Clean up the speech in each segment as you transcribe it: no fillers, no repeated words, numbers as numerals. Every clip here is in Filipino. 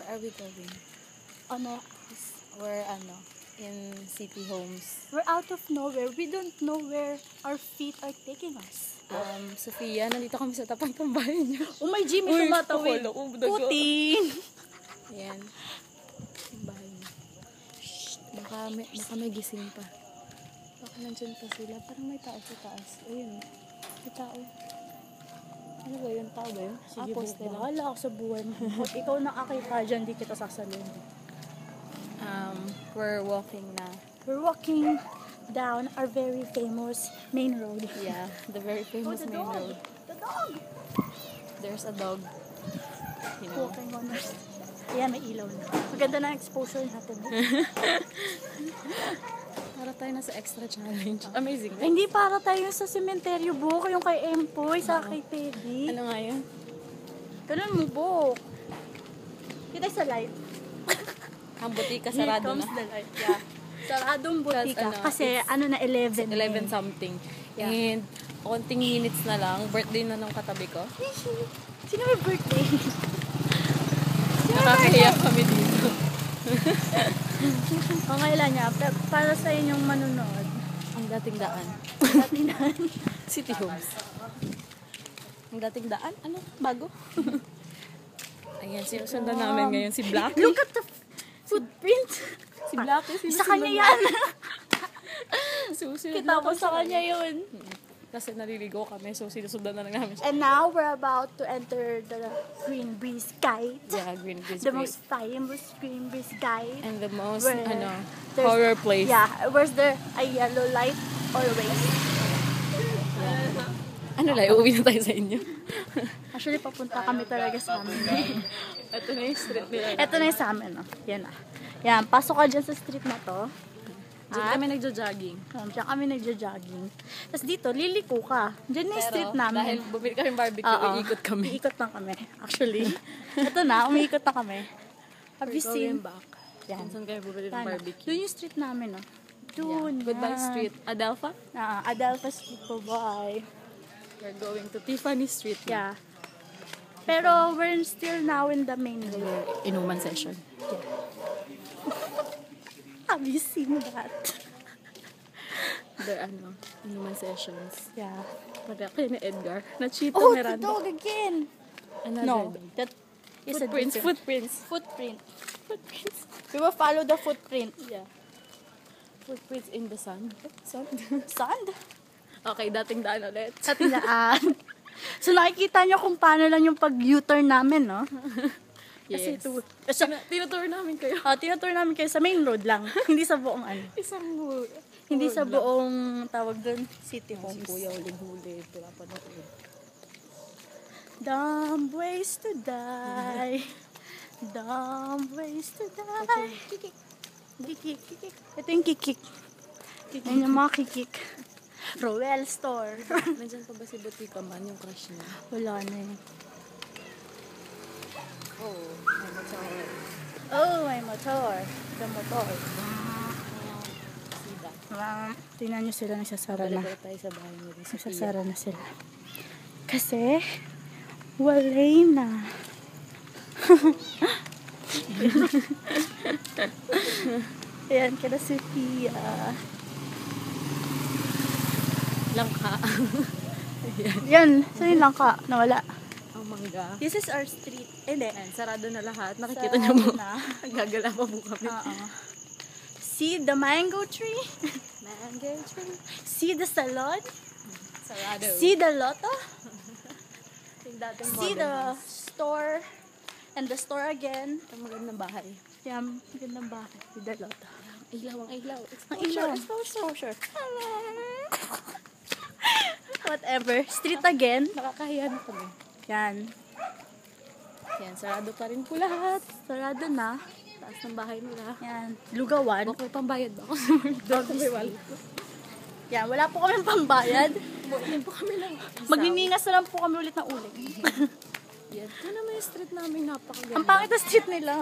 are we going? We're in City Homes. We're out of nowhere. We don't know where our feet are taking us. Sophia, nandito kami sa tapat ng bahay niyo. Oh my G, may tumatawid. Puting! Ayan. Yung bahay niyo. Baka may gising pa. Baka nandyan pa sila. Parang may tao sa taas. Ayun. May tao. Ano ba yun? Tao ba yun? Sige, poste lang. bahala ako sa buwan mo. Kung ikaw nakakita dyan, di kita sasalin. We're walking na. We're walking down our very famous main road. Yeah, the very famous main road. The dog! There's a dog. You know. Walking on our... Ayan, may ilaw na. Maganda na exposure natin. Para tayo na sa extra challenge. Amazing. Ay, hindi para tayo sa cementerio, Bok. Yung kay Empoy, sa kay Teddy. Ano nga yun? Ganun mo, Bok. Kita sa light. Ang butika Here sarado comes na. the light. Yeah. Saradong butika. Kasi it's 11. 11 something. Yeah. And konting minutes na lang, birthday na nung katabi ko. Sino may birthday? Nakakahiya kami dito. Okay lang niya. Para sa inyong manunood. Ang dating daan. Dating daan. City Homes. Ang dating daan? Ano? Bago? Ayan, sinusundan namin ngayon si Blackie. Look at the footprint. Si Blackie, Sa kanya yan. Susunod Kita ko sa kanya yun. Kasi naliligo kami, so sinusundan na lang namin siya. And now, we're about to enter the Green Breeze Guide. Yeah, Green Breeze. The most famous Green Breeze Guide. And the most, Where there's- horror place. Yeah, where's there a yellow light always? Ano lang, uuwi na tayo sa inyo. Actually, papunta kami talaga sa amin. Ito na yung street nila. Ito na yung sa amin, no? Yan na. Yan, pasok ka dyan sa street na to. Diyan kami nagjo-jogging. Diyan kami nagja-jogging. Tapos dito, liliko ka. Diyan na yung street namin. Dahil bumili kami barbecue, iikot kami. Iikot lang kami, actually. Ito na, umiikot na kami. Have you We're seen? going back. Yan. Saan kayo bumili ng Sana. barbecue? Doon yung street namin, no? Doon. Yeah. Goodbye Street. Adelpha? Adelpha Street po, bye. We're going to Tiffany Street. Yeah. Pero we're still now in the main road. Inuman session. Have you seen that? The inuman sessions. Yeah. Para kay ni Edgar. Na Chito Oh, the Miranda. dog again! Another No, dog. that is Footprints. a Footprints. footprint. Footprints. We will follow the footprint. Yeah. Footprints in the sand. Sand? Sand? Okay, dating daan ulit. Sa tinaan. So nakikita nyo kung paano lang yung pag-U-turn namin, no? Yes. Kasi Tinutour namin kayo. tinutour namin kayo sa main road lang. Hindi sa buong Hindi sa buong tawag doon, City Si Homes. Kuya ulit-ulit. Wala pa na Dumb ways to die. Dumb ways to die. Kikik. Kikik. Ito yung kikik. Yan yung mga kikik. Roel Store. Nandiyan pa ba si Butika man, yung crush niya? Wala na eh. Oh, may motor. Oh, may motor. The motor. Sida. Tingnan nyo sila, nagsasara na. Balik tayo sa bahay niya. Nagsasara na sila. Kasi, walay na. Ayan, kada Sophia. Langka. Yan, saan yung langka? Nawala. Ang mangga. This is our street. Hindi. Ayan, sarado na lahat. Nakikita Sarado niyo mo. na. Gagala pa po kami. See the mango tree? Mango tree. See the salon? Sarado. See the lotto? Yung dating See modern the house. store? And the store again? Ang magandang bahay. Yan, magandang bahay. See the lotto. Ilaw, ang ilaw. Ang ilaw. Exposure. Whatever. Street again. Nakakahiya na kami. Yan. Yan, sarado pa rin po lahat. Sarado na. Taas ng bahay nila. Yan. Lugawan. Baka may pambayad ba ako? Obviously. Yan, wala po kami pambayad. Yan po kami lang. Magniningas na lang po kami ulit ng uling. Yan. Ito naman yung street namin napakaganda. Ang pangit na street nila.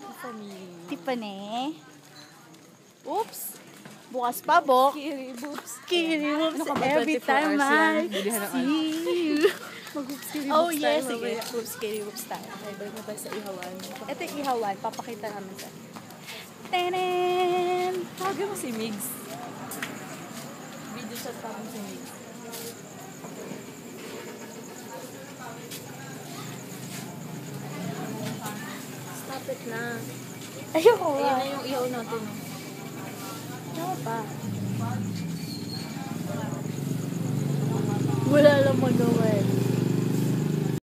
Tiffany. Tiffany. Oops. Bukas pa, Bok. Kiri boobs. Kiri, oops. Ano ka ba, Every 24 time hours yan? I Bilihan ng see you. Mag-hoops kiri Oh, hoops yes. tayo Sige. mamaya. Hoops, kiri hoops tayo. Ay, ba na ba sa ihawan? Ito yung ihawan. Papakita namin sa... Tenen! Tawagin mo si Migs. Video chat namin si Migs. Stop it na. Ayoko Ayun nga. na yung ihaw natin. Ano pa? Wala lang magawa eh.